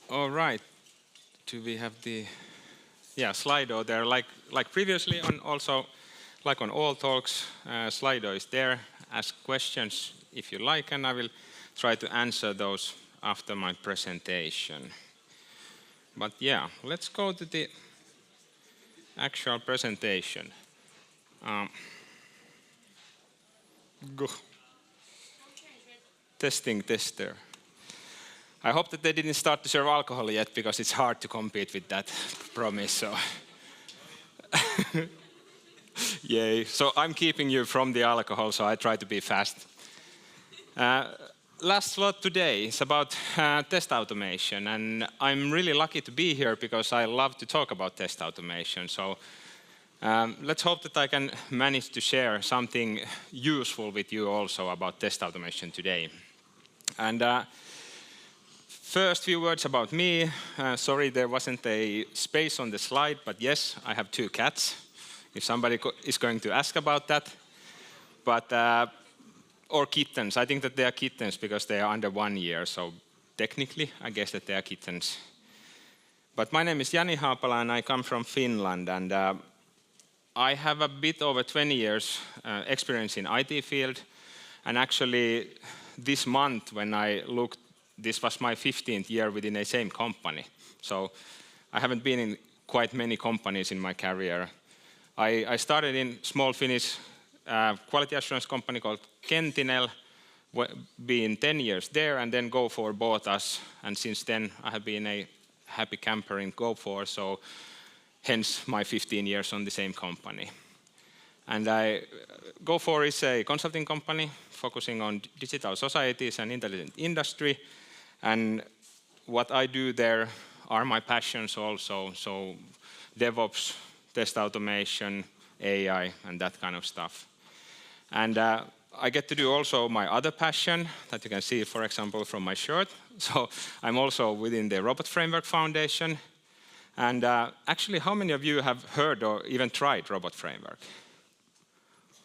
All right. Do we have the Slido there? Like previously, on also like on all talks, Slido is there. Ask questions if you like, and I will try to answer those after my presentation. But yeah, let's go to the actual presentation. Go. Testing tester. I hope that they didn't start to serve alcohol yet, because it's hard to compete with that promise. So, yay! So I'm keeping you from the alcohol, so I try to be fast. Last slot today is about test automation, and I'm really lucky to be here because I love to talk about test automation. So let's hope that I can manage to share something useful with you also about test automation today. And first few words about me. Sorry, there wasn't a space on the slide, but yes, I have 2 cats, if somebody is going to ask about that. But, or kittens. I think that they are kittens because they are under 1 year, so technically I guess that they are kittens. But my name is Jani Haapala and I come from Finland, and I have a bit over 20 years experience in IT field, and actually this month when I looked, this was my 15th year within the same company. So I haven't been in quite many companies in my career. I started in small Finnish quality assurance company called Kentinel, being 10 years there, and then Go4 bought us, and since then I have been a happy camper in Go4, so hence my 15 years on the same company. And Go4 is a consulting company focusing on digital societies and intelligent industry, and what I do there are my passions also, so DevOps, test automation, AI, and that kind of stuff. And I get to do also my other passion that you can see, for example, from my shirt. So I'm also within the Robot Framework Foundation. And actually, how many of you have heard or even tried Robot Framework?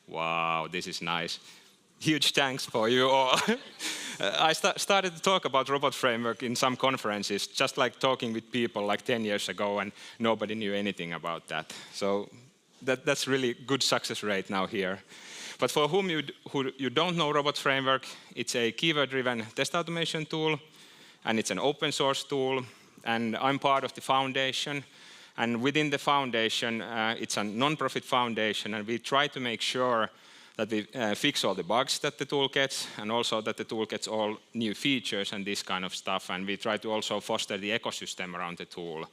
Wow, this is nice. Huge thanks for you all. I started to talk about Robot Framework in some conferences, just like talking with people like 10 years ago, and nobody knew anything about that. So that's really good success rate now here. But for who you don't know Robot Framework, it's a keyword-driven test automation tool, and it's an open source tool, and I'm part of the foundation. And within the foundation, it's a non-profit foundation, and we try to make sure that we fix all the bugs that the tool gets, and also that the tool gets all new features and this kind of stuff. And we try to also foster the ecosystem around the tool.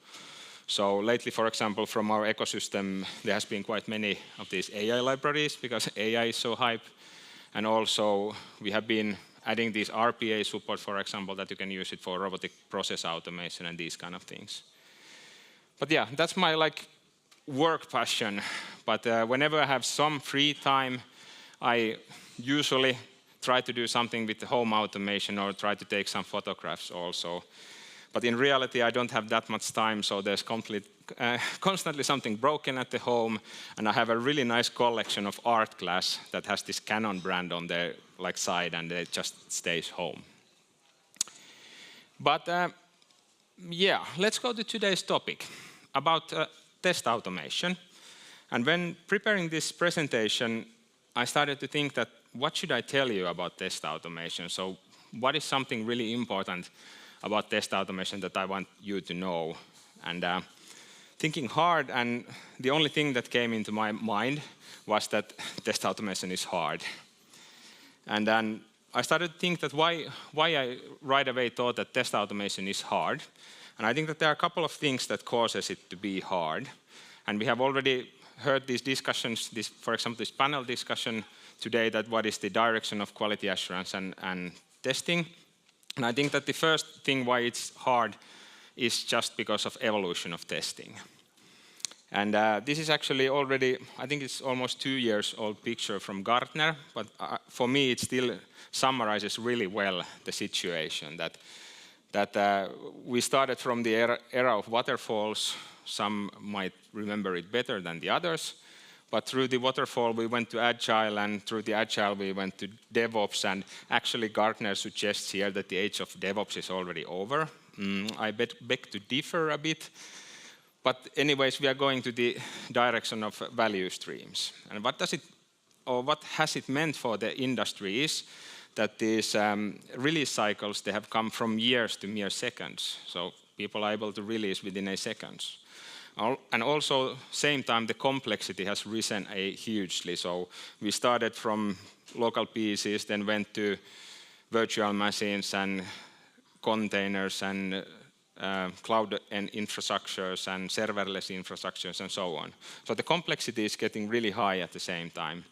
So lately, for example, from our ecosystem, there has been quite many of these AI libraries because AI is so hype. And also, we have been adding these RPA support, for example, that you can use it for robotic process automation and these kind of things. But yeah, that's my work passion. But whenever I have some free time, I usually try to do something with the home automation or try to take some photographs also. But in reality, I don't have that much time, so there's constantly something broken at the home, and I have a really nice collection of art glass that has this Canon brand on their side, and it just stays home. But yeah, let's go to today's topic about test automation. And when preparing this presentation, I started to think that what should I tell you about test automation? So what is something really important about test automation that I want you to know? And thinking hard, and the only thing that came into my mind was that test automation is hard. And then I started to think that why I right away thought that test automation is hard. And I think that there are a couple of things that causes it to be hard. And we have already heard these discussions, for example, this panel discussion today, that what is the direction of quality assurance and testing. And I think that the first thing why it's hard is just because of evolution of testing. And this is actually already, I think it's almost 2 years old picture from Gartner, but for me it still summarizes really well the situation that we started from the era of waterfalls. Some might remember it better than the others, but through the waterfall we went to Agile, and through the Agile we went to DevOps, and actually Gartner suggests here that the age of DevOps is already over. I beg to differ a bit. But anyways, we are going to the direction of value streams. And what has it meant for the industry is that these release cycles, they have come from years to mere seconds. So people are able to release within a second. And also, same time, the complexity has risen hugely. So we started from local PCs, then went to virtual machines and containers and cloud and infrastructures and serverless infrastructures and so on. So the complexity is getting really high at the same time.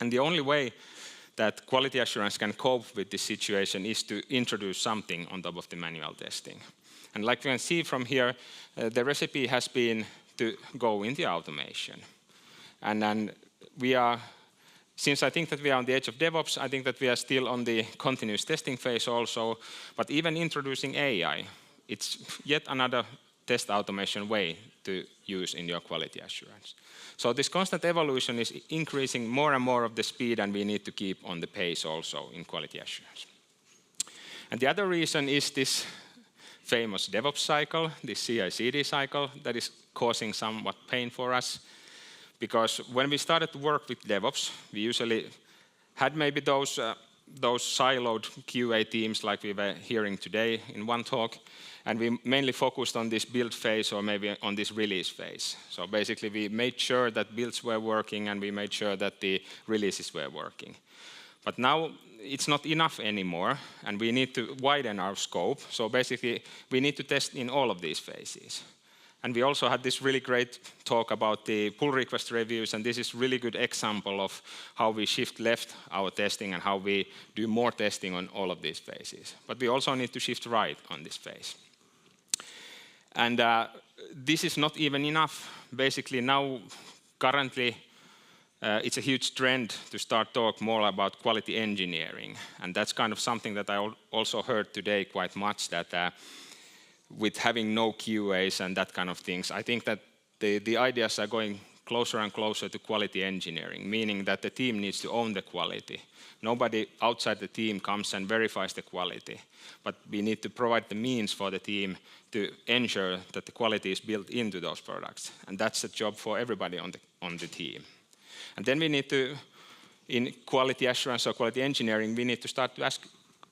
And the only way that quality assurance can cope with this situation is to introduce something on top of the manual testing. And like you can see from here, the recipe has been to go in the automation. And then since I think that we are on the edge of DevOps, I think that we are still on the continuous testing phase also. But even introducing AI, it's yet another test automation way to use in your quality assurance. So this constant evolution is increasing more and more of the speed, and we need to keep on the pace also in quality assurance. And the other reason is this famous DevOps cycle, this CI/CD cycle, that is causing somewhat pain for us. Because when we started to work with DevOps, we usually had maybe those siloed QA teams like we were hearing today in one talk, and we mainly focused on this build phase or maybe on this release phase. So basically we made sure that builds were working and we made sure that the releases were working. But now it's not enough anymore, and we need to widen our scope. So basically we need to test in all of these phases. And we also had this really great talk about the pull request reviews, and this is a really good example of how we shift left our testing and how we do more testing on all of these phases. But we also need to shift right on this phase. And this is not even enough. Basically now, currently, it's a huge trend to start talk more about quality engineering. And that's kind of something that I also heard today quite much, that with having no QAs and that kind of things, I think that the ideas are going closer and closer to quality engineering, meaning that the team needs to own the quality. Nobody outside the team comes and verifies the quality, but we need to provide the means for the team to ensure that the quality is built into those products. And that's a job for everybody on the team. And then we need to, in quality assurance or quality engineering, we need to start to ask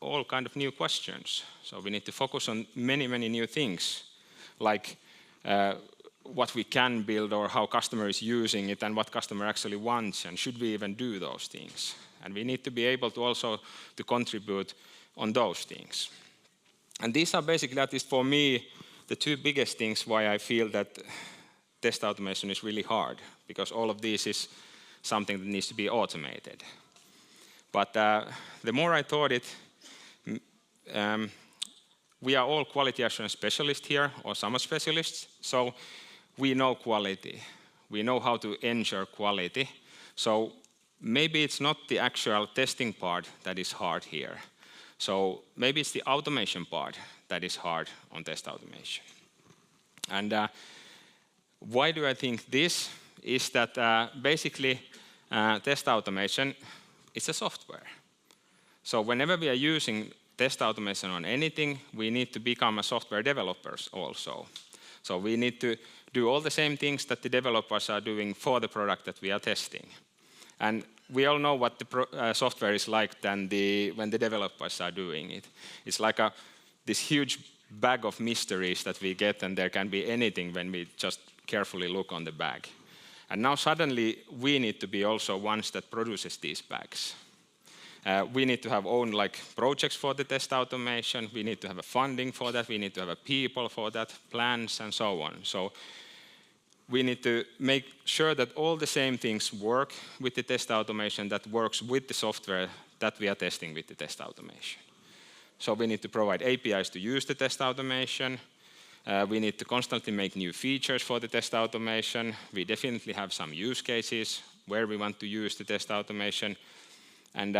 all kind of new questions. So we need to focus on many, many new things, like what we can build or how customer is using it and what customer actually wants, and should we even do those things. And we need to be able to also to contribute on those things. And these are basically, at least for me, the two biggest things why I feel that test automation is really hard, because all of this is something that needs to be automated. But the more I thought it, we are all quality assurance specialists here, or summer specialists, so we know quality. We know how to ensure quality. So maybe it's not the actual testing part that is hard here. So maybe it's the automation part that is hard on test automation. And why do I think this? Is that basically test automation is a software. So whenever we are using test automation on anything, we need to become a software developers also. So we need to do all the same things that the developers are doing for the product that we are testing. And we all know what the software is like when the developers are doing it. It's like this huge bag of mysteries that we get, and there can be anything when we just carefully look on the bag. And now suddenly we need to be also ones that produces these bags. We need to have own projects for the test automation. We need to have a funding for that. We need to have a people for that, plans and so on. So we need to make sure that all the same things work with the test automation that works with the software that we are testing with the test automation. So we need to provide APIs to use the test automation. We need to constantly make new features for the test automation. We definitely have some use cases where we want to use the test automation. And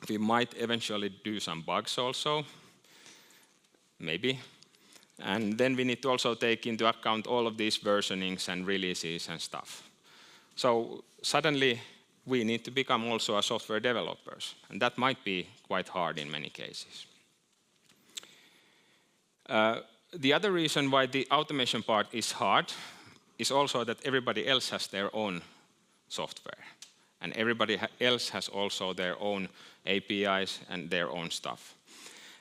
we might eventually do some bugs also, maybe. And then we need to also take into account all of these versionings and releases and stuff. So suddenly we need to become also a software developers, and that might be quite hard in many cases. The other reason why the automation part is hard is also that everybody else has their own software. And everybody else has also their own APIs and their own stuff.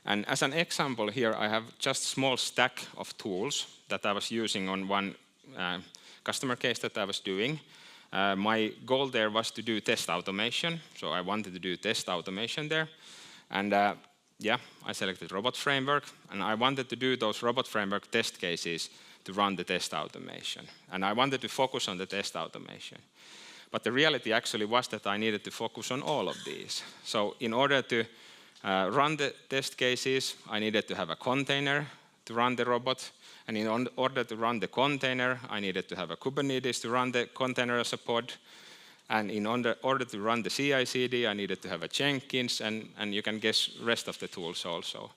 And as an example here, I have just a small stack of tools that I was using on one customer case that I was doing. My goal there was to do test automation. So I wanted to do test automation there. And yeah, I selected robot framework. And I wanted to do those robot framework test cases to run the test automation. And I wanted to focus on the test automation. But the reality actually was that I needed to focus on all of these. So in order to run the test cases, I needed to have a container to run the robot. And in order to run the container, I needed to have a Kubernetes to run the container as a pod. And in order to run the CI/CD, I needed to have a Jenkins, and you can guess the rest of the tools also.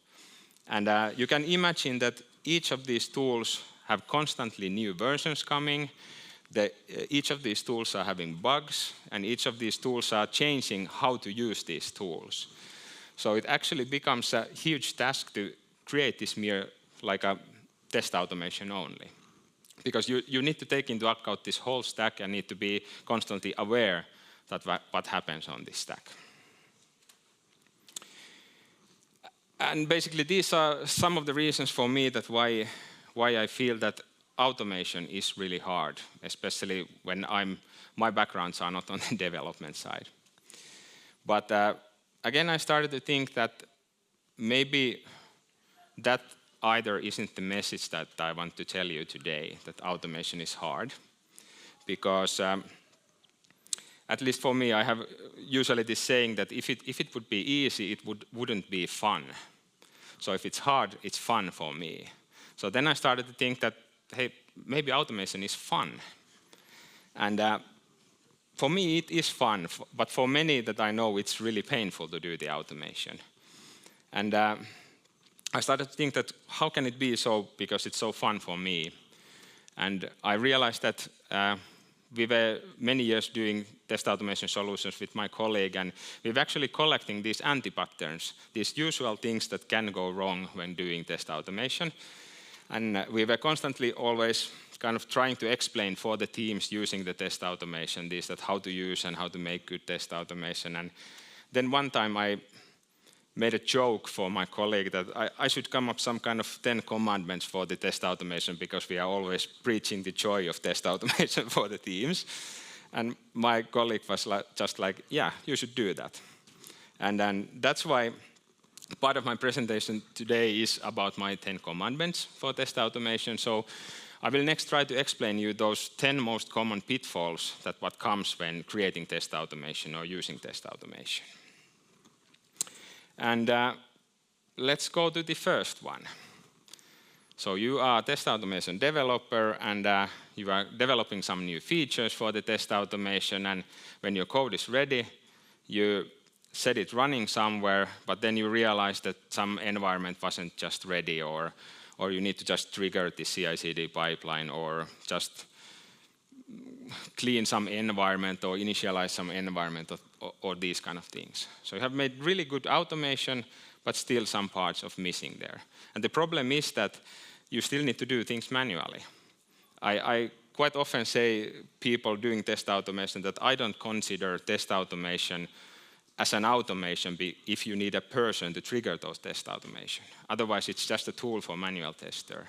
And you can imagine that each of these tools have constantly new versions coming. Each of these tools are having bugs, and each of these tools are changing how to use these tools. So it actually becomes a huge task to create this mere like a test automation only. Because you need to take into account this whole stack and need to be constantly aware that what happens on this stack. And basically these are some of the reasons for me that why I feel that automation is really hard, especially when my backgrounds are not on the development side. But again, I started to think that maybe that either isn't the message that I want to tell you today, that automation is hard. Because at least for me, I have usually this saying that if it would be easy, it wouldn't be fun. So if it's hard, it's fun for me. So then I started to think that, hey, maybe automation is fun. And for me, it is fun, but for many that I know, it's really painful to do the automation. And I started to think that how can it be so, because it's so fun for me. And I realized that we were many years doing test automation solutions with my colleague, and we were actually collecting these anti-patterns, these usual things that can go wrong when doing test automation. And we were constantly always kind of trying to explain for the teams using the test automation, that how to use and how to make good test automation. And then one time I made a joke for my colleague that I should come up some kind of 10 commandments for the test automation, because we are always preaching the joy of test automation for the teams. And my colleague was just like, yeah, you should do that. And then that's why part of my presentation today is about my 10 commandments for test automation. So I will next try to explain you those 10 most common pitfalls that what comes when creating test automation or using test automation. And let's go to the first one. So you are a test automation developer, and you are developing some new features for the test automation. And when your code is ready, you set it running somewhere, but then you realize that some environment wasn't just ready, or you need to just trigger the CI/CD pipeline, or just clean some environment or initialize some environment, or these kind of things. So you have made really good automation, but still some parts of missing there. And the problem is that you still need to do things manually. I quite often say people doing test automation that I don't consider test automation as an automation if you need a person to trigger those test automation. Otherwise, it's just a tool for manual tester.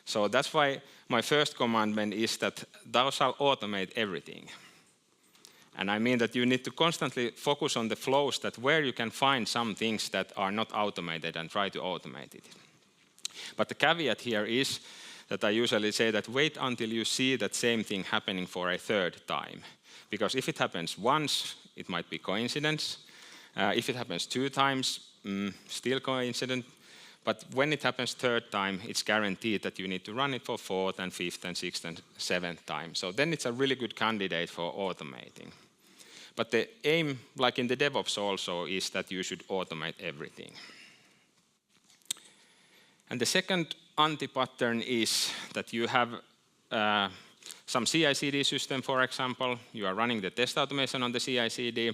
So that's why my first commandment is that thou shalt automate everything. And I mean that you need to constantly focus on the flows, that where you can find some things that are not automated and try to automate it. But the caveat here is that I usually say that wait until you see that same thing happening for a third time. Because if it happens once, it might be coincidence. If it happens 2 times, still coincidence. But when it happens third time, it's guaranteed that you need to run it for 4th and 5th and 6th and 7th time. So then it's a really good candidate for automating. But the aim, like in the DevOps also, is that you should automate everything. And the second anti-pattern is that you have some CI/CD system, for example. You are running the test automation on the CI/CD,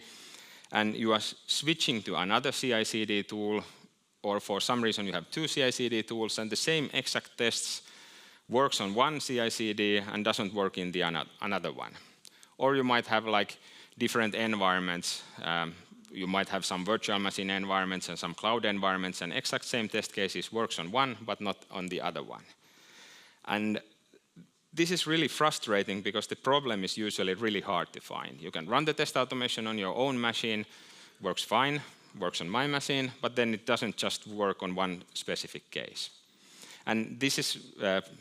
and you are switching to another CI/CD tool or for some reason you have two CI/CD tools and the same exact tests works on one CI/CD and doesn't work in the another one. Or you might have like different environments. You might have some virtual machine environments and some cloud environments, and exact same test cases works on one but not on the other one. And this is really frustrating because the problem is usually really hard to find. You can run the test automation on your own machine, works fine, works on my machine, but then it doesn't just work on one specific case. And this is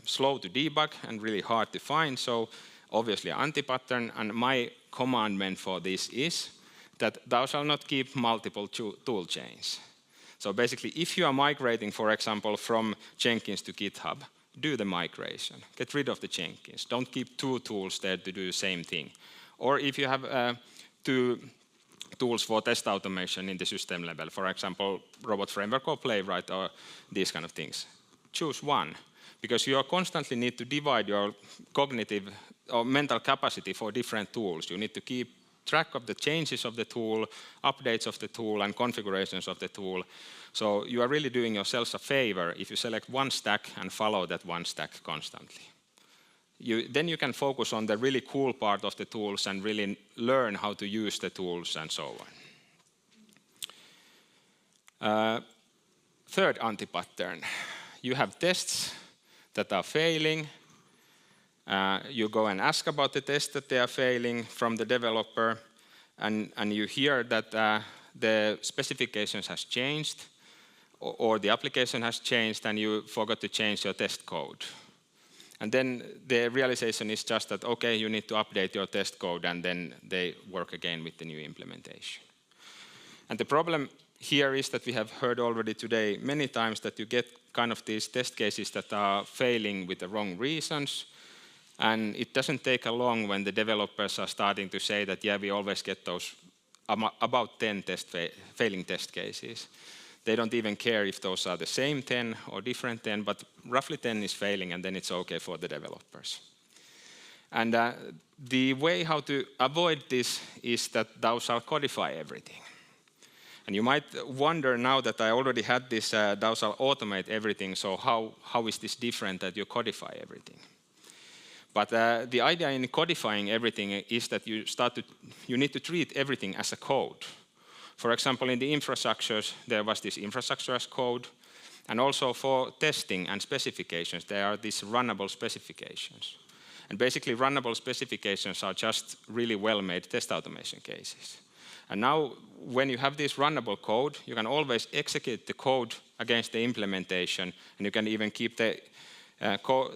slow to debug and really hard to find, so obviously anti-pattern, and my commandment for this is that thou shalt not keep multiple tool chains. So basically, if you are migrating, for example, from Jenkins to GitHub, do the migration. Get rid of the Jenkins. Don't keep two tools there to do the same thing. Or if you have two tools for test automation in the system level, for example, Robot Framework or Playwright or these kind of things, choose one. Because you constantly need to divide your cognitive or mental capacity for different tools. You need to keep track of the changes of the tool, updates of the tool, and configurations of the tool. So you are really doing yourself a favor if you select one stack and follow that one stack constantly. Then you can focus on the really cool part of the tools and really learn how to use the tools and so on. Third anti-pattern. You have tests that are failing. You go and ask about the tests that they are failing from the developer, and you hear that the specifications has changed, or the application has changed, and you forgot to change your test code. And then the realization is just that, okay, you need to update your test code, and then they work again with the new implementation. And the problem here is that we have heard already today many times that you get kind of these test cases that are failing with the wrong reasons. And it doesn't take long when the developers are starting to say that, yeah, we always get those about 10 failing test cases. They don't even care if those are the same 10 or different 10, but roughly 10 is failing, and then it's okay for the developers. And the way how to avoid this is that thou shalt codify everything. And you might wonder now that I already had this, thou shalt automate everything, so how is this different that you codify everything? But the idea in codifying everything is that you need to treat everything as a code. For example, in the infrastructures, there was this infrastructure as code. And also for testing and specifications, there are these runnable specifications. And basically, runnable specifications are just really well-made test automation cases. And now, when you have this runnable code, you can always execute the code against the implementation, and you can even keep the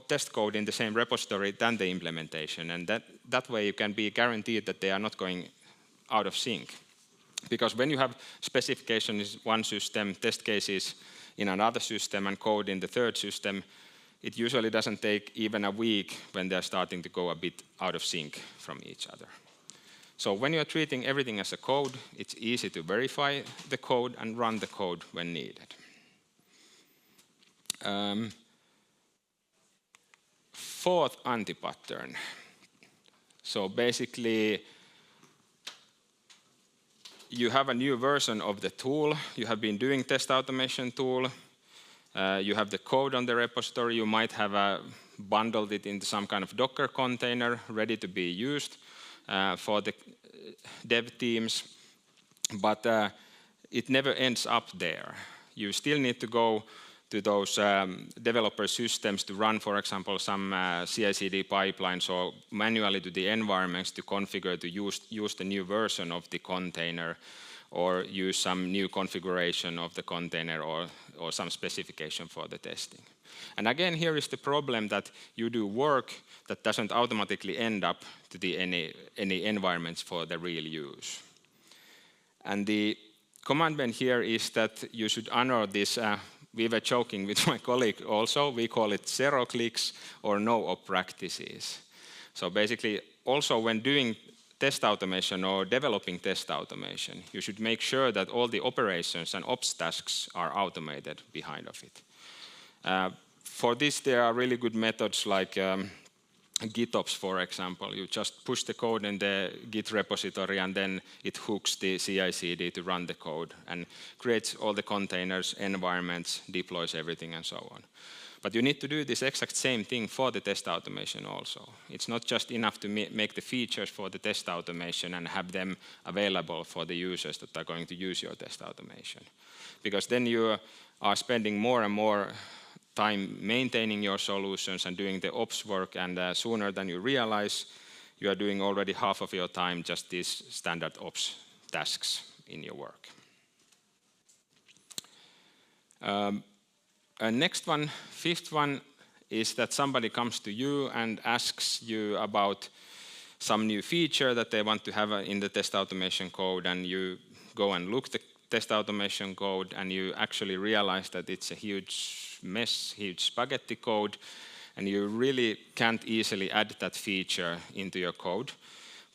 test code in the same repository than the implementation, and that way you can be guaranteed that they are not going out of sync. Because when you have specifications in one system, test cases in another system, and code in the third system, it usually doesn't take even a week when they're starting to go a bit out of sync from each other. So when you're treating everything as a code, it's easy to verify the code and run the code when needed. Fourth anti-pattern. So basically, you have a new version of the tool. You have been doing test automation tool. You have the code on the repository. You might have bundled it into some kind of Docker container ready to be used for the dev teams. But it never ends up there. You still need to go to those developer systems to run, for example, some CI/CD pipelines, or manually to the environments to configure to use the new version of the container, or use some new configuration of the container, or some specification for the testing. And again, here is the problem that you do work that doesn't automatically end up to any environments for the real use. And the commandment here is that you should honor this. We were joking with my colleague also. We call it zero clicks or no-op practices. So basically, also when doing test automation or developing test automation, you should make sure that all the operations and ops tasks are automated behind of it. For this, there are really good methods like GitOps, for example. You just push the code in the Git repository and then it hooks the CI/CD to run the code and creates all the containers, environments, deploys everything and so on. But you need to do this exact same thing for the test automation also. It's not just enough to make the features for the test automation and have them available for the users that are going to use your test automation. Because then you are spending more and more time maintaining your solutions and doing the ops work, and sooner than you realize, you are doing already half of your time just these standard ops tasks in your work. Next one, fifth one, is that somebody comes to you and asks you about some new feature that they want to have in the test automation code, and you go and look the test automation code and you actually realize that it's a huge mess, huge spaghetti code, and you really can't easily add that feature into your code.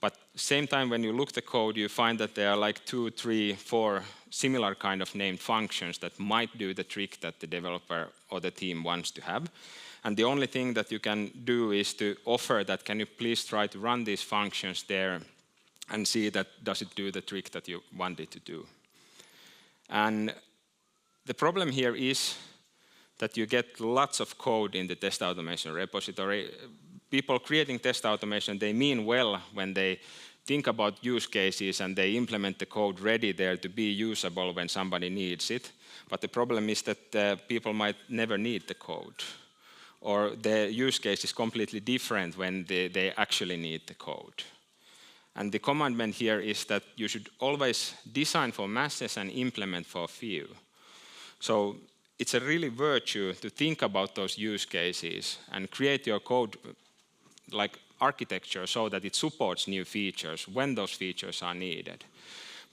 But same time when you look the code, you find that there are like 2, 3, 4 similar kind of named functions that might do the trick that the developer or the team wants to have. And the only thing that you can do is to offer that, can you please try to run these functions there and see that does it do the trick that you want it to do. And the problem here is that you get lots of code in the test automation repository. People creating test automation, they mean well when they think about use cases and they implement the code ready there to be usable when somebody needs it. But the problem is that people might never need the code, or the use case is completely different when they actually need the code. And the commandment here is that you should always design for masses and implement for few. So it's a really virtue to think about those use cases and create your code like architecture so that it supports new features when those features are needed.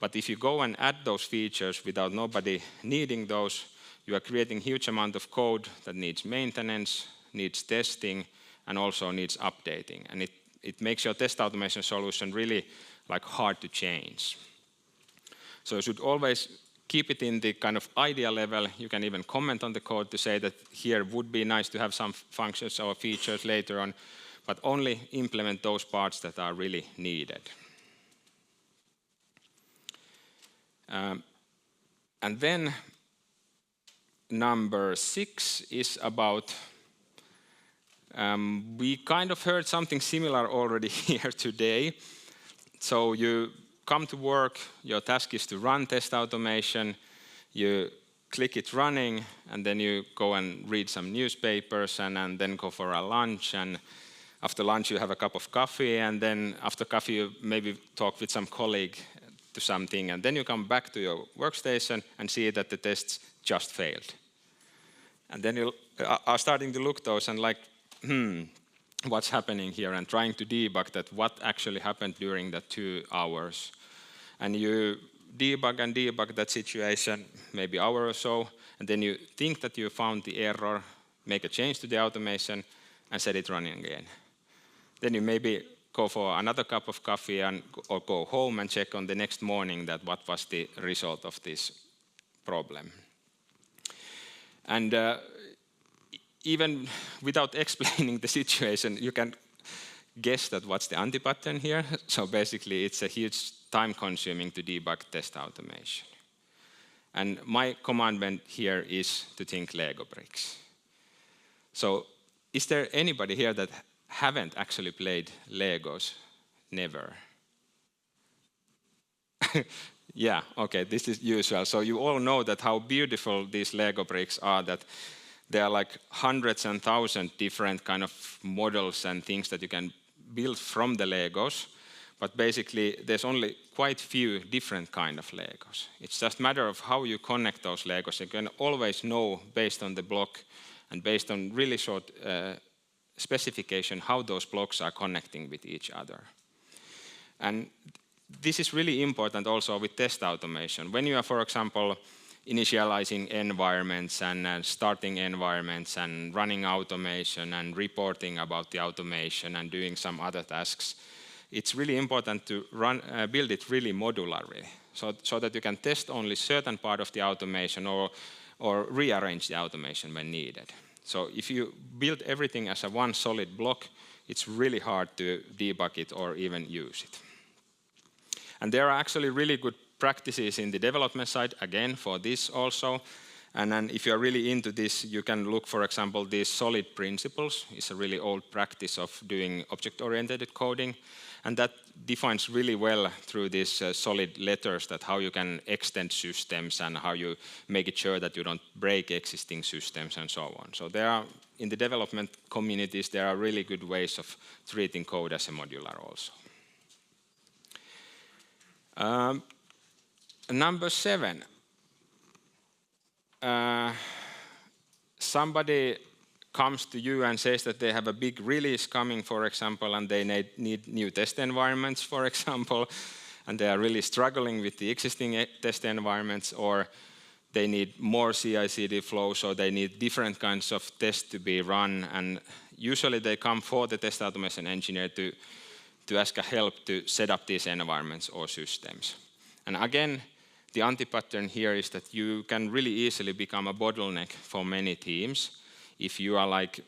But if you go and add those features without nobody needing those, you are creating huge amount of code that needs maintenance, needs testing, and also needs updating. And it makes your test automation solution really like hard to change. So you should always keep it in the kind of idea level. You can even comment on the code to say that here would be nice to have some functions or features later on, but only implement those parts that are really needed. And then number 6 is about, we kind of heard something similar already here today. So you come to work, your task is to run test automation, you click it running, and then you go and read some newspapers and then go for a lunch, and after lunch you have a cup of coffee, and then after coffee you maybe talk with some colleague to something, and then you come back to your workstation and see that the tests just failed. And then you are starting to look those and like, what's happening here, and trying to debug that what actually happened during that 2 hours. And you debug and debug that situation, maybe hour or so, and then you think that you found the error, make a change to the automation, and set it running again. Then you maybe go for another cup of coffee or go home and check on the next morning that what was the result of this problem. And even without explaining the situation, you can guess that what's the anti-pattern here. So basically it's a huge time-consuming to debug test automation. And my commandment here is to think Lego bricks. So is there anybody here that haven't actually played Legos? Never. Yeah, okay, this is usual. So you all know that how beautiful these Lego bricks are, that there are like hundreds and thousands different kind of models and things that you can build from the Legos. But basically, there's only quite few different kind of Legos. It's just a matter of how you connect those Legos. You can always know based on the block and based on really short specification how those blocks are connecting with each other. And this is really important also with test automation. When you are, for example, initializing environments and starting environments and running automation and reporting about the automation and doing some other tasks, it's really important to build it really modularly, so that you can test only certain part of the automation or rearrange the automation when needed. So if you build everything as a one solid block, it's really hard to debug it or even use it. And there are actually really good practices in the development side, again, for this also. And then if you're really into this, you can look, for example, these solid principles. It's a really old practice of doing object-oriented coding. And that defines really well through these solid letters that how you can extend systems and how you make it sure that you don't break existing systems and so on. So there are, in the development communities, there are really good ways of treating code as a modular also. Number 7. Somebody comes to you and says that they have a big release coming, for example, and they need new test environments, for example, and they are really struggling with the existing test environments, or they need more CI/CD flow, so they need different kinds of tests to be run, and usually they come for the test automation engineer to ask help to set up these environments or systems. And again, the anti-pattern here is that you can really easily become a bottleneck for many teams if you are like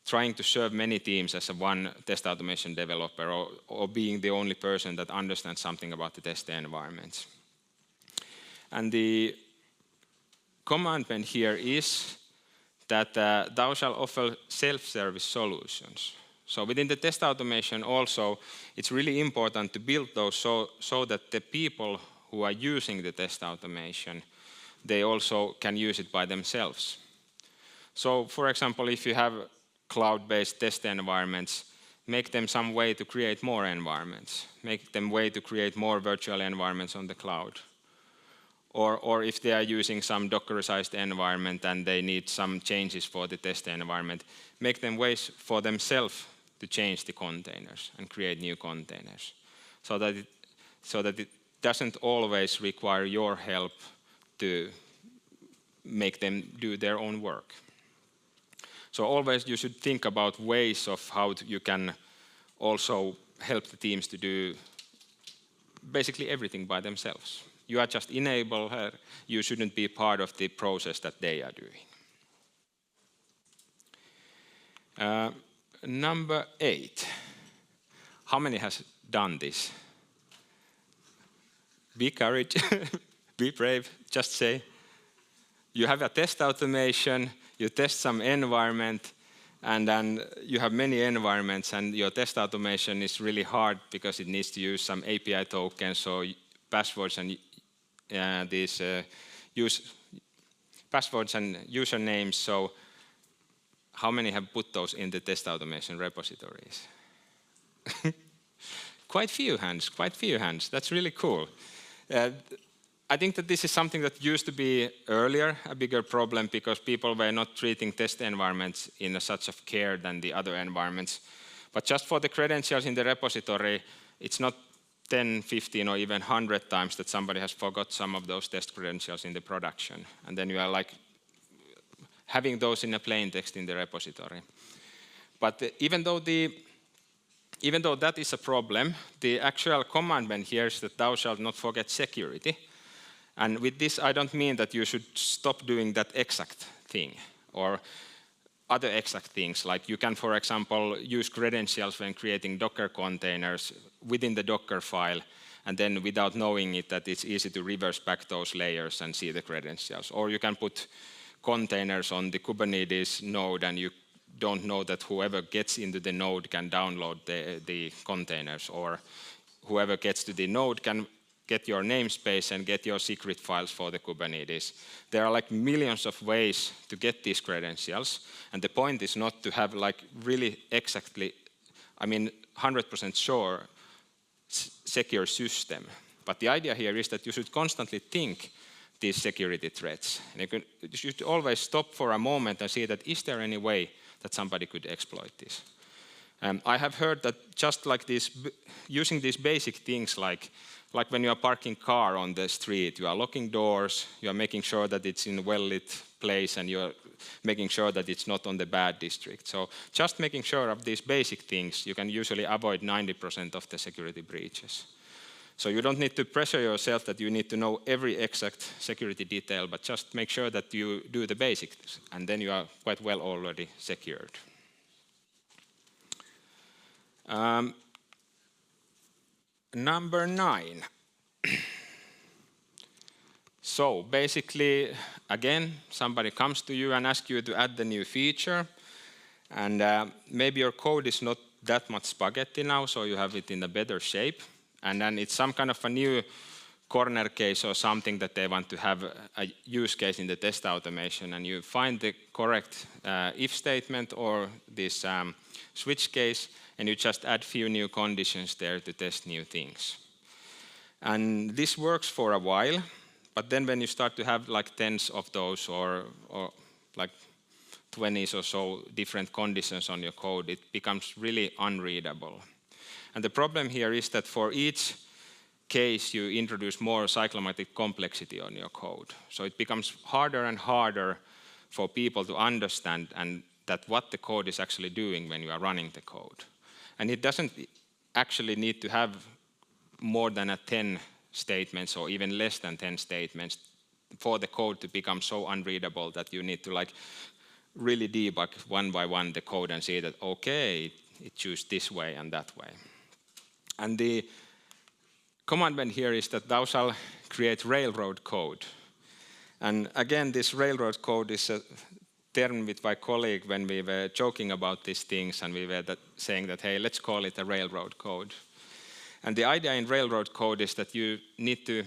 trying to serve many teams as a one test automation developer, or being the only person that understands something about the test environments. And the commandment here is that thou shalt offer self-service solutions. So within the test automation also, it's really important to build those so that the people who are using the test automation, they also can use it by themselves. So for example, if you have cloud-based test environments, make them some way to create more environments. Make them way to create more virtual environments on the cloud. Or if they are using some Dockerized environment and they need some changes for the test environment, make them ways for themselves to change the containers and create new containers. So that it doesn't always require your help to make them do their own work. So always you should think about ways of how you can also help the teams to do basically everything by themselves. You are just enable, you shouldn't be part of the process that they are doing. Number 8. How many has done this? Be courage, be brave, just say. You have a test automation, you test some environment, and then you have many environments, and your test automation is really hard because it needs to use some API tokens, so passwords and passwords and usernames. So how many have put those in the test automation repositories? Quite few hands. That's really cool. I think that this is something that used to be earlier a bigger problem because people were not treating test environments in such of care than the other environments. But just for the credentials in the repository, it's not 10, 15, or even 100 times that somebody has forgot some of those test credentials in the production. And then you are like having those in a plain text in the repository. But even though that is a problem, the actual commandment here is that thou shalt not forget security. And with this, I don't mean that you should stop doing that exact thing or other exact things. Like you can, for example, use credentials when creating Docker containers within the Docker file, and then without knowing it, that it's easy to reverse back those layers and see the credentials. Or you can put containers on the Kubernetes node, and you don't know that whoever gets into the node can download the containers, or whoever gets to the node can get your namespace and get your secret files for the Kubernetes. There are like millions of ways to get these credentials, and the point is not to have like really exactly, 100% sure secure system. But the idea here is that you should constantly think these security threats. And you should always stop for a moment and see that is there any way that somebody could exploit this. I have heard that just like this, using these basic things like when you are parking car on the street, you are locking doors, you are making sure that it's in a well-lit place, and you are making sure that it's not on the bad district. So just making sure of these basic things, you can usually avoid 90% of the security breaches. So you don't need to pressure yourself that you need to know every exact security detail, but just make sure that you do the basics, and then you are quite well already secured. Number 9. So basically, again, somebody comes to you and asks you to add the new feature, and maybe your code is not that much spaghetti now, so you have it in a better shape, and then it's some kind of a new corner case or something that they want to have a use case in the test automation, and you find the correct if statement or this switch case, and you just add few new conditions there to test new things. And this works for a while, but then when you start to have like tens of those or like 20s or so different conditions on your code, it becomes really unreadable. And the problem here is that for each case you introduce more cyclomatic complexity on your code. So it becomes harder and harder for people to understand and that what the code is actually doing when you are running the code. And it doesn't actually need to have more than 10 statements or even less than 10 statements for the code to become so unreadable that you need to like really debug one by one the code and see that, okay, it chooses this way and that way. And the commandment here is that thou shalt create railroad code. And again, this railroad code is a term with my colleague when we were joking about these things, and we were saying that, hey, let's call it a railroad code. And the idea in railroad code is that you need to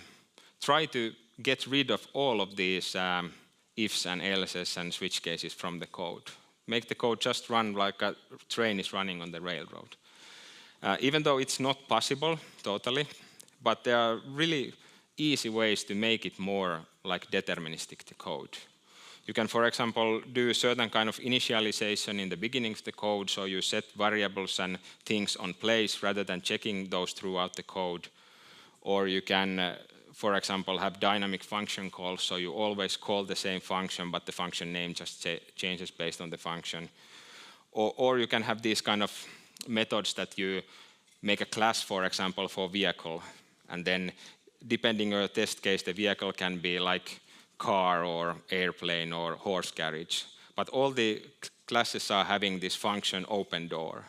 try to get rid of all of these ifs and elses and switch cases from the code. Make the code just run like a train is running on the railroad. Even though it's not possible totally, but there are really easy ways to make it more like deterministic, the code. You can, for example, do a certain kind of initialization in the beginning of the code, so you set variables and things on place rather than checking those throughout the code. Or you can, for example, have dynamic function calls, so you always call the same function, but the function name just changes based on the function. Or you can have these kind of methods that you make a class, for example, for vehicle, and then depending on your test case, the vehicle can be like car or airplane or horse carriage. But all the classes are having this function open door.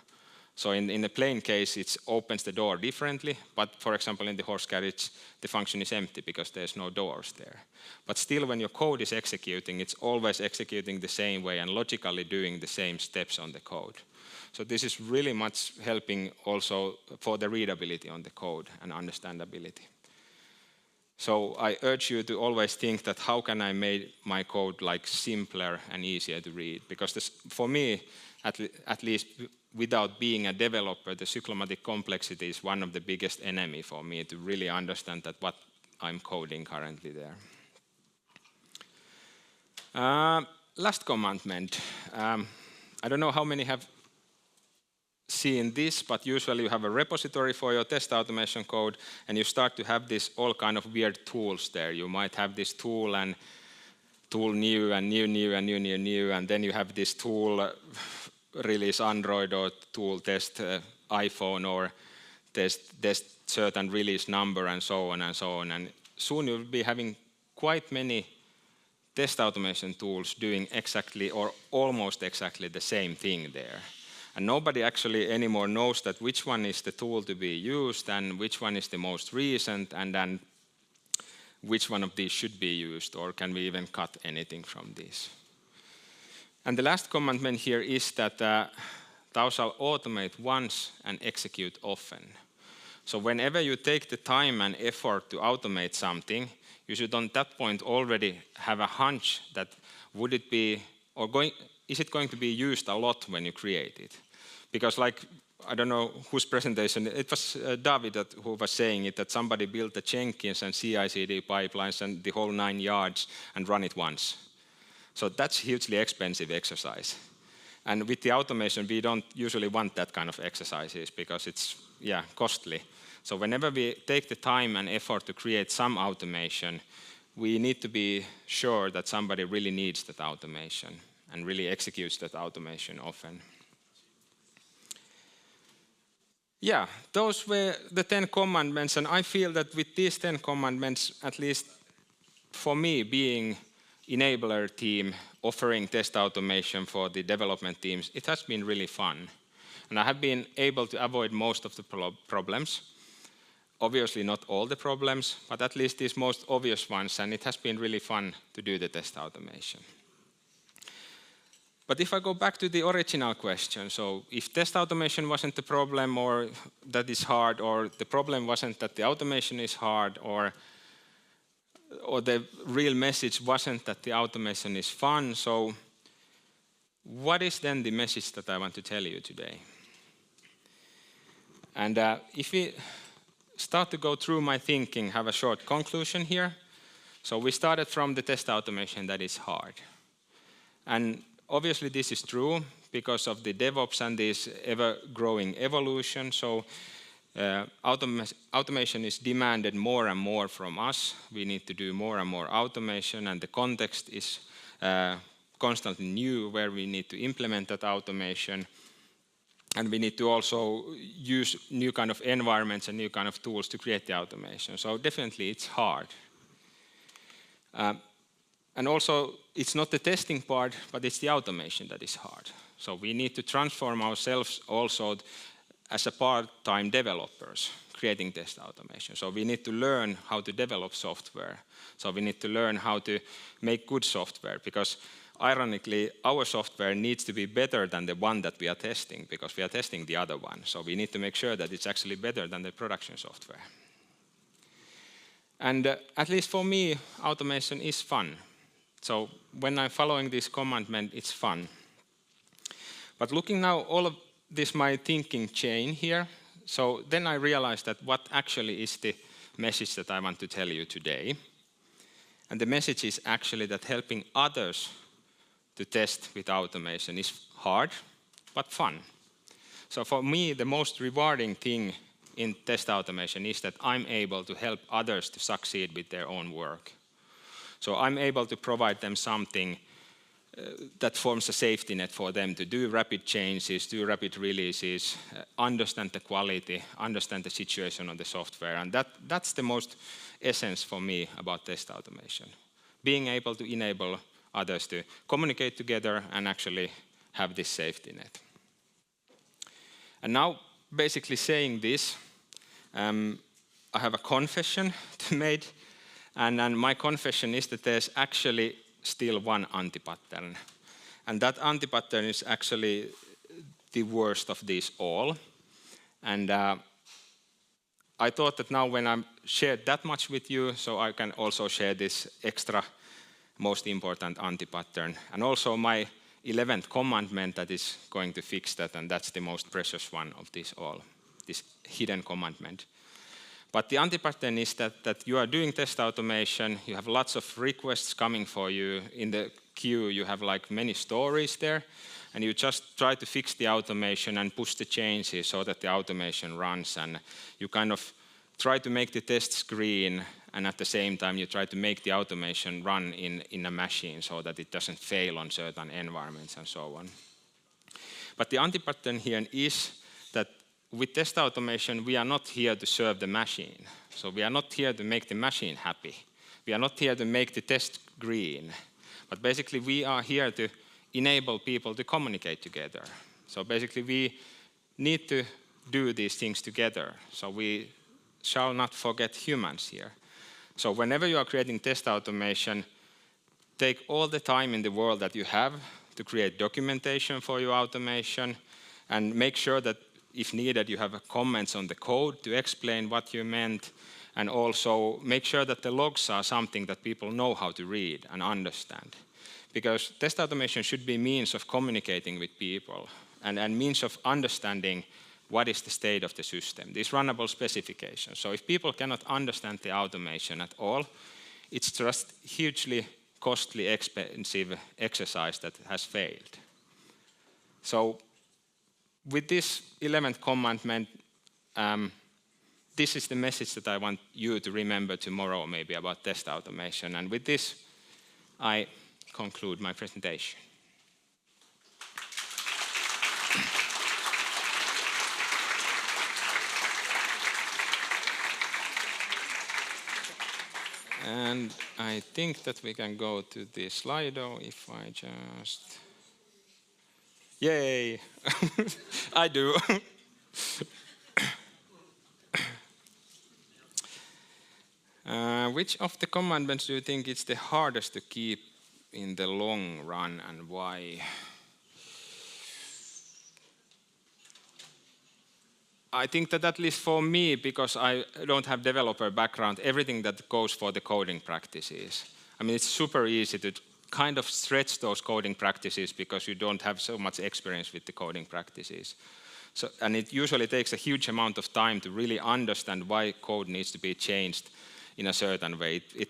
So in the plane case, it opens the door differently, but for example, in the horse carriage, the function is empty because there's no doors there. But still, when your code is executing, it's always executing the same way and logically doing the same steps on the code. So this is really much helping also for the readability on the code and understandability. So I urge you to always think that how can I make my code like simpler and easier to read? Because this, for me, at least without being a developer, the cyclomatic complexity is one of the biggest enemy for me to really understand that what I'm coding currently there. Last commandment. I don't know how many have seen this, but usually you have a repository for your test automation code, and you start to have this all kind of weird tools there. You might have this tool and tool new and new and new, and then you have this tool release Android or tool test iPhone or test certain release number and so on and so on. And soon you'll be having quite many test automation tools doing exactly or almost exactly the same thing there. And nobody actually anymore knows that which one is the tool to be used and which one is the most recent, and then which one of these should be used, or can we even cut anything from these. And the last commandment here is that thou shalt automate once and execute often. So whenever you take the time and effort to automate something, you should on that point already have a hunch that would it be, or is it going to be used a lot when you create it? Because like, I don't know whose presentation, it was David who was saying it, that somebody built the Jenkins and CI/CD pipelines and the whole 9 yards and run it once. So that's hugely expensive exercise. And with the automation, we don't usually want that kind of exercises because it's costly. So whenever we take the time and effort to create some automation, we need to be sure that somebody really needs that automation and really executes that automation often. Yeah, those were the 10 commandments, and I feel that with these 10 commandments, at least for me, being enabler team, offering test automation for the development teams, it has been really fun. And I have been able to avoid most of the problems. Obviously not all the problems, but at least these most obvious ones, and it has been really fun to do the test automation. But if I go back to the original question, so if test automation wasn't the problem or that is hard, or the problem wasn't that the automation is hard, or the real message wasn't that the automation is fun, so what is then the message that I want to tell you today? And if we start to go through my thinking, have a short conclusion here. So we started from the test automation that is hard. And obviously this is true because of the DevOps and this ever-growing evolution. So automation is demanded more and more from us. We need to do more and more automation, and the context is constantly new where we need to implement that automation. And we need to also use new kind of environments and new kind of tools to create the automation. So definitely it's hard. And also it's not the testing part, but it's the automation that is hard. So we need to transform ourselves also as a part-time developers creating test automation. So we need to learn how to develop software. So we need to learn how to make good software, because ironically, our software needs to be better than the one that we are testing, because we are testing the other one. So we need to make sure that it's actually better than the production software. And at least for me, automation is fun. So when I'm following this commandment, it's fun. But looking now all of this, my thinking chain here, so then I realized that what actually is the message that I want to tell you today. And the message is actually that helping others to test with automation is hard, but fun. So for me, the most rewarding thing in test automation is that I'm able to help others to succeed with their own work. So I'm able to provide them something that forms a safety net for them to do rapid changes, do rapid releases, understand the quality, understand the situation of the software. And that's the most essence for me about test automation. Being able to enable others to communicate together and actually have this safety net. And now, basically saying this, I have a confession to make, and my confession is that there's actually still one anti-pattern. And that anti-pattern is actually the worst of these all. And I thought that now when I've shared that much with you, so I can also share this extra most important anti-pattern. And also my 11th commandment that is going to fix that, and that's the most precious one of this all, this hidden commandment. But the anti-pattern is that you are doing test automation, you have lots of requests coming for you. In the queue, you have like many stories there, and you just try to fix the automation and push the changes so that the automation runs, and you kind of try to make the tests green, and at the same time you try to make the automation run in a machine so that it doesn't fail on certain environments and so on. But the anti-pattern here is that with test automation, we are not here to serve the machine. So we are not here to make the machine happy. We are not here to make the test green. But basically, we are here to enable people to communicate together. So basically, we need to do these things together. So we shall not forget humans here. So whenever you are creating test automation, take all the time in the world that you have to create documentation for your automation, and make sure that if needed, you have comments on the code to explain what you meant, and also make sure that the logs are something that people know how to read and understand. Because test automation should be means of communicating with people and means of understanding what is the state of the system, these runnable specifications. So if people cannot understand the automation at all, it's just hugely costly, expensive exercise that has failed. So with this 11th commandment, this is the message that I want you to remember tomorrow maybe about test automation. And with this, I conclude my presentation. And I think that we can go to the Slido if I just... Yay! I do. Which of the commandments do you think is the hardest to keep in the long run, and why? I think that at least for me, because I don't have developer background, everything that goes for the coding practices. I mean, it's super easy to kind of stretch those coding practices because you don't have so much experience with the coding practices. So, and it usually takes a huge amount of time to really understand why code needs to be changed in a certain way. It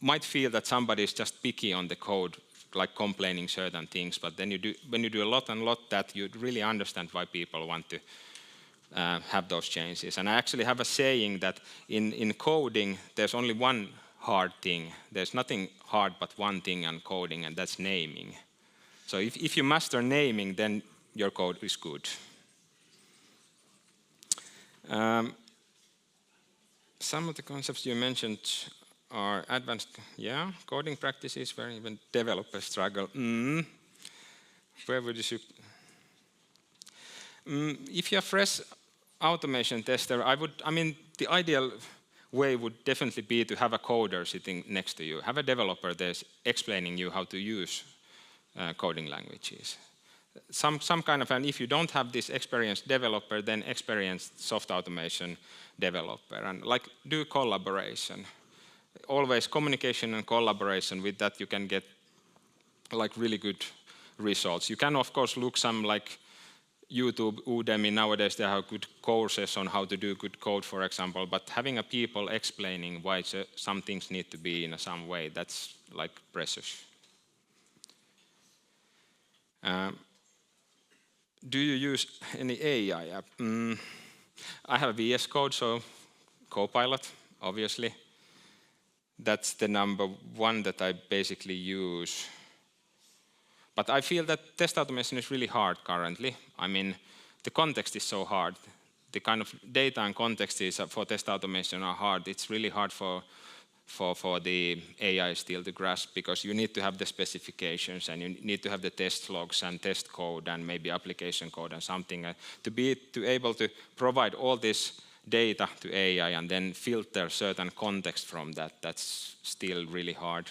might feel that somebody is just picky on the code, like complaining certain things, but then when you do a lot and lot that, you really understand why people want to have those changes. And I actually have a saying that in coding, there's only one hard thing. There's nothing hard but one thing in coding, and that's naming. So if you master naming, then your code is good. Some of the concepts you mentioned are advanced, coding practices where even developers struggle. Where would you... if you're a fresh automation tester, I mean, the ideal way would definitely be to have a coder sitting next to you, have a developer there explaining you how to use coding languages. Some kind of, and if you don't have this experienced developer, then experienced soft automation developer, and like do collaboration. Always communication and collaboration. With that, you can get like really good results. You can of course look some like YouTube, Udemy, nowadays they have good courses on how to do good code, for example, but having a people explaining why some things need to be in some way, that's like precious. Do you use any AI app? I have VS Code, so Copilot, obviously. That's the number one that I basically use. But I feel that test automation is really hard currently. I mean, the context is so hard. The kind of data and context is for test automation are hard. It's really hard for the AI still to grasp, because you need to have the specifications and you need to have the test logs and test code and maybe application code and something to be able to provide all this data to AI and then filter certain context from that. That's still really hard.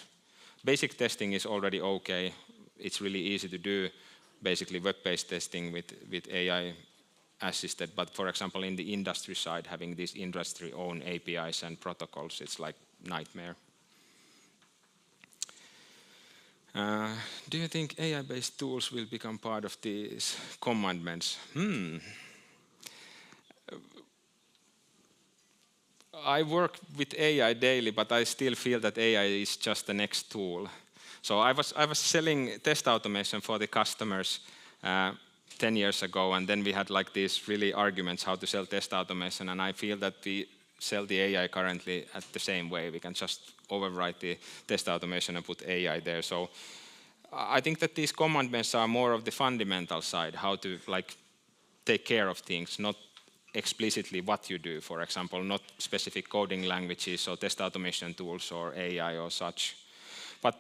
Basic testing is already okay. It's really easy to do basically web-based testing with AI assisted, but for example in the industry side, having these industry own APIs and protocols, it's like nightmare. Do you think AI-based tools will become part of these commandments? I work with AI daily, but I still feel that AI is just the next tool. So I was selling test automation for the customers 10 years ago, and then we had like these really arguments how to sell test automation, and I feel that we sell the AI currently at the same way. We can just overwrite the test automation and put AI there. So I think that these commandments are more of the fundamental side, how to like take care of things, not explicitly what you do, for example, not specific coding languages or test automation tools or AI or such. But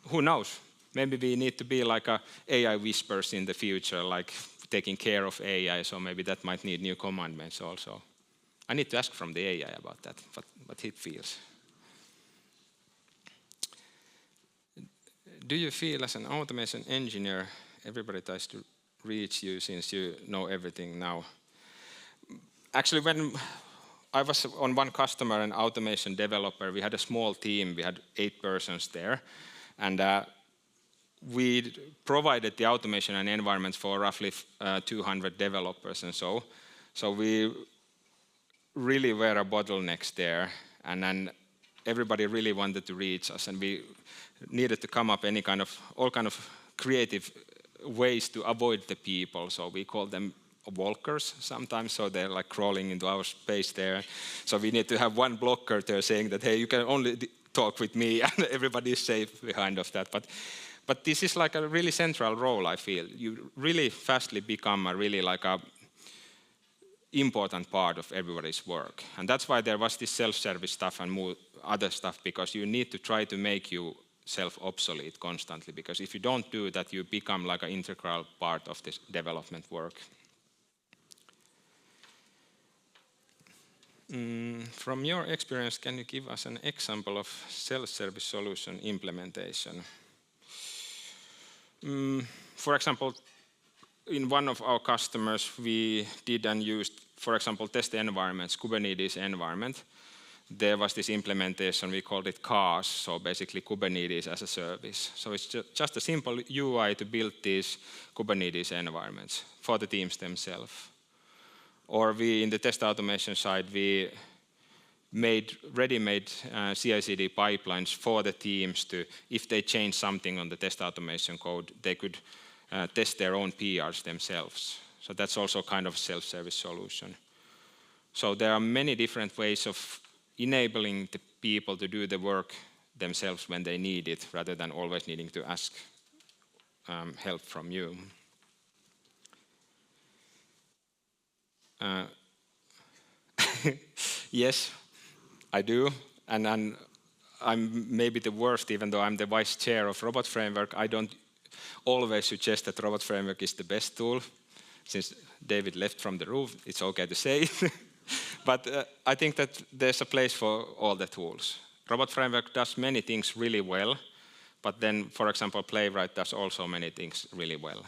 who knows? Maybe we need to be like a AI whispers in the future, like taking care of AI, so maybe that might need new commandments also. I need to ask from the AI about that, what it feels. Do you feel as an automation engineer, everybody tries to reach you since you know everything now? Actually, when I was on one customer, an automation developer, we had a small team, we had 8 persons there, and we provided the automation and environments for roughly 200 developers and so. So we really were a bottleneck there, and then everybody really wanted to reach us, and we needed to come up all kind of creative ways to avoid the people. So we call them walkers sometimes, so they're like crawling into our space there. So we need to have one blocker there saying that, hey, you can only talk with me, and everybody is safe behind of that. But this is like a really central role, I feel. You really fastly become a really like a important part of everybody's work. And that's why there was this self-service stuff and more other stuff, because you need to try to make you self-obsolete constantly, because if you don't do that, you become like an integral part of this development work. From your experience, can you give us an example of self-service solution implementation? For example, in one of our customers, we did and used, for example, test environments, Kubernetes environment. There was this implementation, we called it KaaS, so basically Kubernetes as a service. So it's just a simple UI to build these Kubernetes environments for the teams themselves. Or we, in the test automation side, we made ready-made CI/CD pipelines for the teams to, if they change something on the test automation code, they could test their own PRs themselves. So that's also kind of a self-service solution. So there are many different ways of enabling the people to do the work themselves when they need it, rather than always needing to ask help from you. Yes, I do, and I'm maybe the worst, even though I'm the vice chair of Robot Framework. I don't always suggest that Robot Framework is the best tool. Since David left from the room, it's okay to say it. But I think that there's a place for all the tools. Robot Framework does many things really well, but then, for example, Playwright does also many things really well.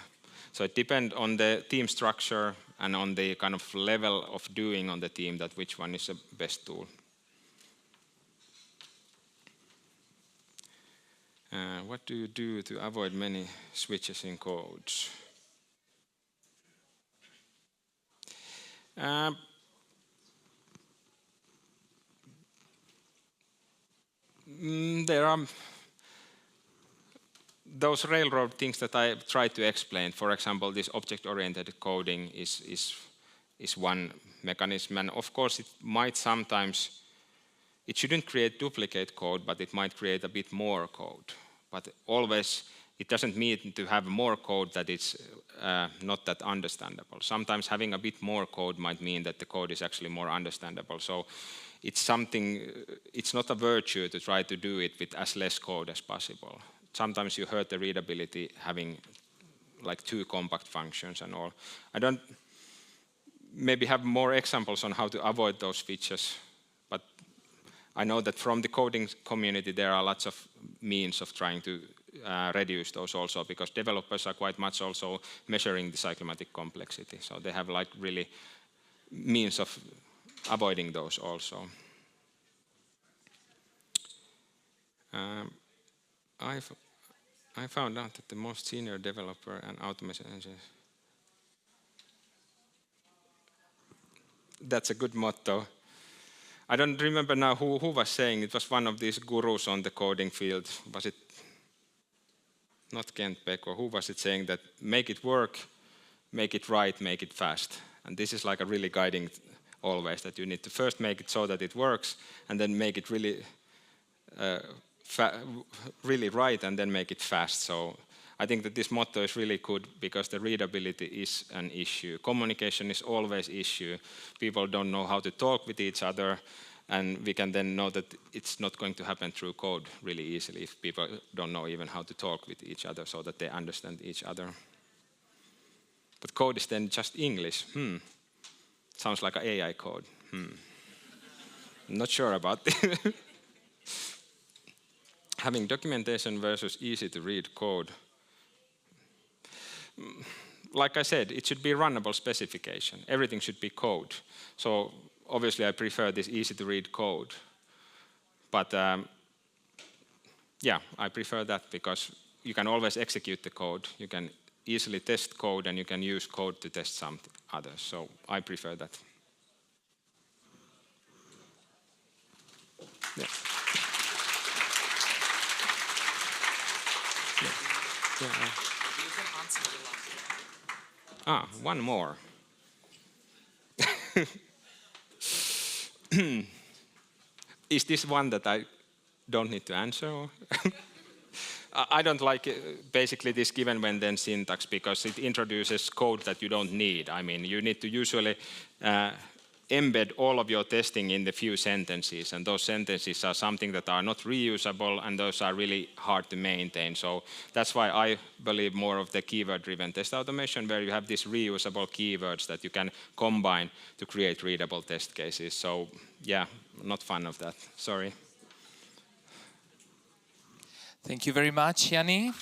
So it depends on the team structure and on the kind of level of doing on the team, that which one is the best tool. What do you do to avoid many switches in codes? There are those railroad things that I tried to explain. For example, this object-oriented coding is one mechanism. And of course, it might sometimes, it shouldn't create duplicate code, but it might create a bit more code. But always, it doesn't mean to have more code that it's not that understandable. Sometimes having a bit more code might mean that the code is actually more understandable. So it's something, it's not a virtue to try to do it with as less code as possible. Sometimes you hurt the readability having like too compact functions and all. I don't maybe have more examples on how to avoid those features, but I know that from the coding community there are lots of means of trying to reduce those also, because developers are quite much also measuring the cyclomatic complexity. So they have like really means of avoiding those also. I found out that the most senior developer and automation engineer. That's a good motto. I don't remember now who was saying, it was one of these gurus on the coding field. Was it not Kent Beck, or who was it saying that make it work, make it right, make it fast. And this is like a really guiding always, that you need to first make it so that it works, and then make it really really right, and then make it fast. So I think that this motto is really good, because the readability is an issue. Communication is always an issue. People don't know how to talk with each other, and we can then know that it's not going to happen through code really easily if people don't know even how to talk with each other so that they understand each other. But code is then just English. Sounds like an AI code. I'm not sure about it. Having documentation versus easy to read code. Like I said, it should be a runnable specification. Everything should be code. So obviously I prefer this easy to read code. But yeah, I prefer that, because you can always execute the code. You can easily test code, and you can use code to test something others. So I prefer that. Yeah. One more. Is this one that I don't need to answer? I don't like basically this given when then syntax because it introduces code that you don't need. I mean, you need to usually embed all of your testing in the few sentences, and those sentences are something that are not reusable, and those are really hard to maintain. So that's why I believe more of the keyword-driven test automation, where you have these reusable keywords that you can combine to create readable test cases. So yeah, not fan of that, sorry. Thank you very much, Jani.